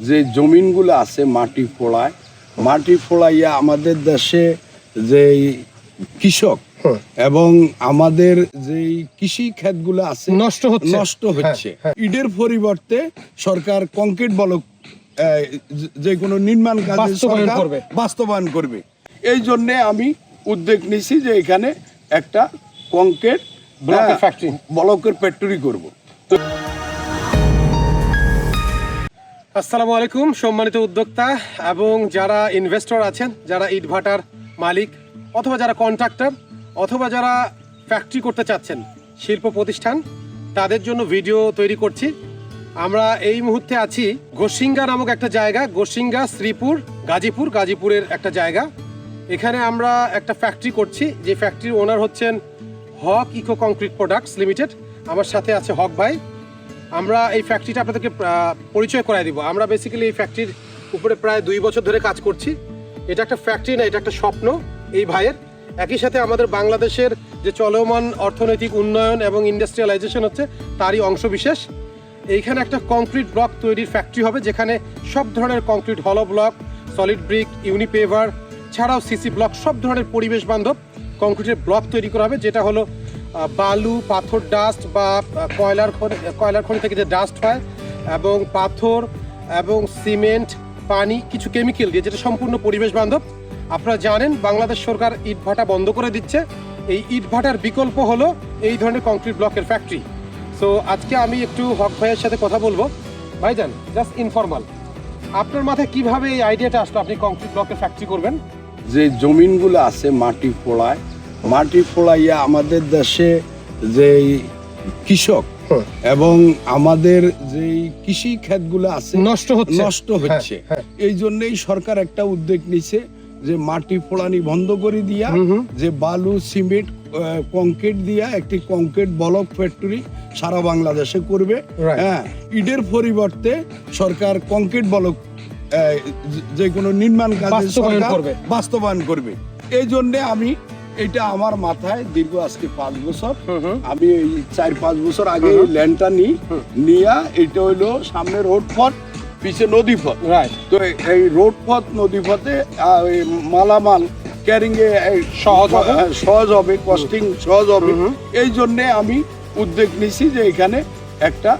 যে জমিনগুলো আছে মাটি ফোড়াইয়া আমাদের দেশে যে কৃষক এবং আমাদের যে কৃষি ক্ষেতগুলো আছে নষ্ট হচ্ছে। ইটের পরিবর্তে সরকার কংক্রিট ব্লক যে কোনো নির্মাণ কাজ বাস্তবায়ন করবে। এই জন্য আমি উদ্যোগ নিয়েছি যে এখানে একটা কংক্রিট ব্লকের ফ্যাক্টরি করব। আসসালামু আলাইকুম সম্মানিত উদ্যোক্তা এবং যারা ইনভেস্টর আছেন, যারা ইটভাটার মালিক অথবা যারা কন্ট্রাক্টর অথবা যারা ফ্যাক্টরি করতে চাচ্ছেন, শিল্প প্রতিষ্ঠান, তাদের জন্য ভিডিও তৈরি করছি। আমরা এই মুহূর্তে আছি গোসিঙ্গা নামক একটা জায়গা, গোসিঙ্গা শ্রীপুর গাজীপুরের একটা জায়গা। এখানে আমরা একটা ফ্যাক্টরি করছি, যে ফ্যাক্টরির ওনার হচ্ছেন হক ইকো কংক্রিট প্রোডাক্টস লিমিটেড। আমার সাথে আছে হক ভাই। আমরা এই ফ্যাক্টরিটা আপনাদেরকে পরিচয় করাই দিব। আমরা বেসিক্যালি এই ফ্যাক্টরির উপরে প্রায় 2 বছর ধরে কাজ করছি। এটা একটা ফ্যাক্টরি না, এটা একটা স্বপ্ন এই ভাইয়ের। একই সাথে আমাদের বাংলাদেশের যে চলমান অর্থনৈতিক উন্নয়ন এবং ইন্ডাস্ট্রিয়ালাইজেশন হচ্ছে, তারই অংশ বিশেষ। এইখানে একটা কংক্রিট ব্লক তৈরির ফ্যাক্টরি হবে, যেখানে সব ধরনের কংক্রিট, হলো ব্লক, সলিড ব্রিক, ইউনিপেভার ছাড়াও সিসি ব্লক, সব ধরনের পরিবেশ বান্ধব কংক্রিটের ব্লক তৈরি করা হবে। যেটা হলো বালু, পাথর ডাস্ট বা কয়লার খনি থেকে যে ডাস্ট হয়, এবং পাথর এবং সিমেন্ট, পানি, কিছু কেমিক্যাল দিয়ে, যেটা সম্পূর্ণ পরিবেশ বান্ধব। আপনারা জানেন বাংলাদেশ সরকার ইটভাটা বন্ধ করে দিচ্ছে। এই ইটভাটার বিকল্প হলো এই ধরনের কংক্রিট ব্লকের ফ্যাক্টরি। সো আজকে আমি একটু হক ভাইয়ের সাথে কথা বলবো। ভাইজান, জাস্ট ইনফর্মাল, আপনার মাথায় কিভাবে এই আইডিয়াটা আসলো আপনি কংক্রিট ব্লকের ফ্যাক্টরি করবেন? যে জমিনগুলো আছে মাটি ফোড়াইয়া আমাদের দেশে যে কৃষক এবং আমাদের যে কৃষি ক্ষেতগুলো আছে নষ্ট হচ্ছে। এই জন্যই সরকার একটা উদ্যোগ নিছে যে মাটি ফোড়ানি বন্ধ করে দিয়া যে বালু, সিমেন্ট, কংক্রিট দিয়া একটি কংক্রিট ব্লক ফ্যাক্টরি সারা বাংলাদেশে করবে। হ্যাঁ, ইটের পরিবর্তে সরকার কংক্রিট ব্লক যে কোনো নির্মাণ কাজ বাস্তবায়ন করবে। এই জন্য আমি এটা আমার মাথায় দীর্ঘ আজকে 5 বছর, আমি এই 4-5 বছর আগে ল্যান্ডটা নিয়া, এটা হইলো সামনে রোড পথ, পিছে নদী পথ। তো এই রোড পথ, নদী পথে মালামাল ক্যারিং এ সহজ হবে, কস্টিং সহজ হবে। এই জন্য আমি উদ্যোগ নিছি যে এখানে একটা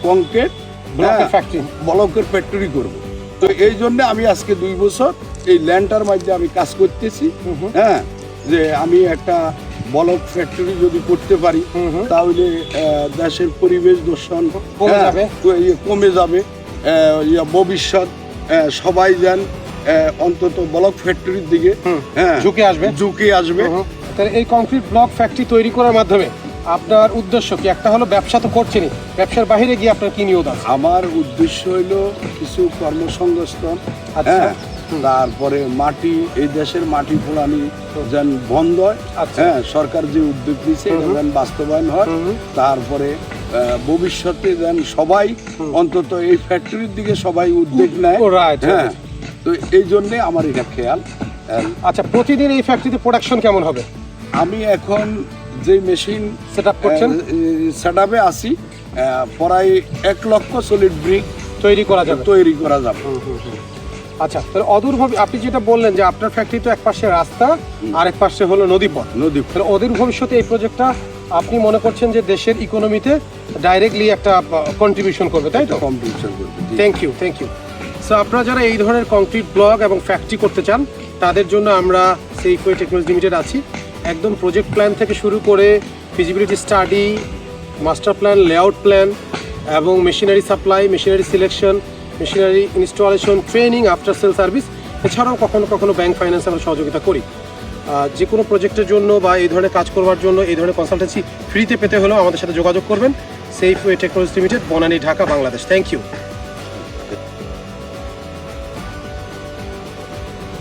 কংক্রিট ব্লকের ফ্যাক্টরি করব। তো এই জন্য আমি আজকে 2 বছর এই ল্যান্ডটার মধ্যে আমি কাজ করতেছি। হ্যাঁ, যে আমি একটা ব্লক ফ্যাক্টরি যদি করতে পারি তাহলে দেশের পরিবেশ দূষণ কমে যাবে। ভবিষ্যৎ সবাই যেন অন্তত ব্লক ফ্যাক্টরির দিকে ঝুঁকে আসবে। তাহলে এই কংক্রিট ব্লক ফ্যাক্টরি তৈরি করার মাধ্যমে আপনার উদ্দেশ্য কি? একটা হলো ব্যবসা তো করছেনই, ব্যবসার বাইরে গিয়ে আপনার কি নিয়োগ আছে? আমার উদ্দেশ্য হলো কিছু কর্মসংস্থান। তারপরে মাটি, এই দেশের মাটি ফোড়ানি যেন বন্ধ হয়। হ্যাঁ, সরকার যে উদ্যোগ নিচ্ছে এটা যেন বাস্তবায়ন হয়। তারপরে ভবিষ্যতে যেন সবাই অন্তত এই ফ্যাক্টরির দিকে সবাই উদ্যোগ নেয়। হ্যাঁ, তো এই জন্য আমার এটা খেয়াল। আচ্ছা, প্রতিদিন এই ফ্যাক্টরিতে প্রোডাকশন কেমন হবে? আমি এখন যে মেশিন সেটআপ করছেন, সেটআপে আছি, প্রায় 1 লক্ষ সলিড ব্রিক তৈরি করা যাবে। আচ্ছা, তাহলে অদূরভাবে আপনি যেটা বললেন যে আপনার ফ্যাক্টরি তো এক পাশে রাস্তা আর এক পাশে হলো নদীপথ। তাহলে অদূর ভবিষ্যতে এই প্রজেক্টটা আপনি মনে করছেন যে দেশের ইকোনমিতে ডাইরেক্টলি একটা কন্ট্রিবিউশন করবে, তাই তো? কন্ট্রিবিউশন করবে। Thank you. সো আপনারা যারা এই ধরনের কংক্রিট ব্লক এবং ফ্যাক্টরি করতে চান, তাদের জন্য আমরা সেইফওয়ে টেকনোলজি লিমিটেড আছি। একদম প্রজেক্ট প্ল্যান থেকে শুরু করে feasibility study, master plan, layout plan এবং machinery supply, machinery selection, machinery installation, training, after sale service, এছাড়াও কখনো ব্যাংক ফাইন্যান্স আমরা সহযোগিতা করি। যে কোনো প্রজেক্টের জন্য বা এই ধরনের কাজ করবার জন্য, এই ধরনের কনসালটেন্সি ফ্রিতে পেতে হলেও আমাদের সাথে যোগাযোগ করবেন। Safeway technology limited, Banani, Dhaka, Bangladesh. Thank you.